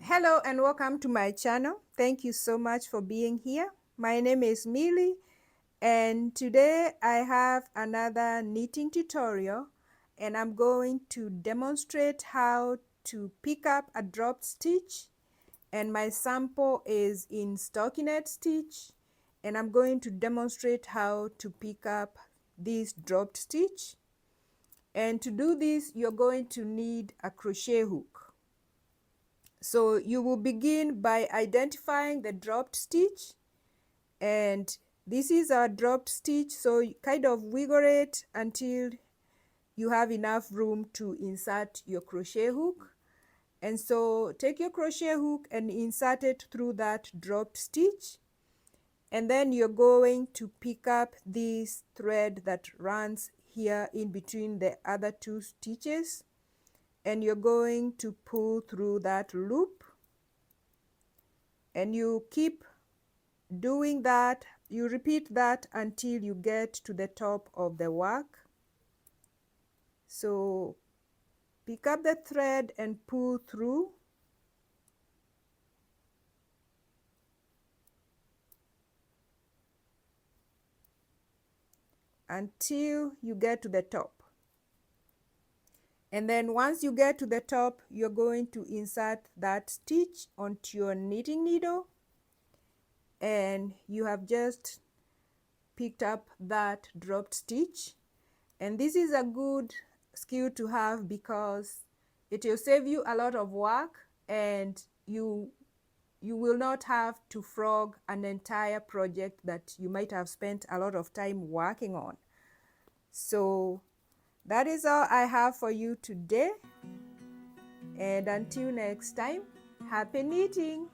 Hello and welcome to my channel. Thank you so much for being here. My name is Millie and today I have another knitting tutorial and I'm going to demonstrate how to pick up a dropped stitch, and my sample is in stockinette stitch, and I'm going to demonstrate how to pick up this dropped stitch. And to do this, you're going to need a crochet hook. So you will begin by identifying the dropped stitch, and this is our dropped stitch, so you kind of wiggle it until you have enough room to insert your crochet hook. And so take your crochet hook and insert it through that dropped stitch, and then you're going to pick up this thread that runs here in between the other two stitches, and you're going to pull through that loop, and you keep doing that. You repeat that until you get to the top of the work. So pick up the thread and pull through until you get to the top. And then once you get to the top, you're going to insert that stitch onto your knitting needle, and you have just picked up that dropped stitch. And this is a good skill to have because it will save you a lot of work, and you will not have to frog an entire project that you might have spent a lot of time working on. So that is all I have for you today, and until next time, happy knitting!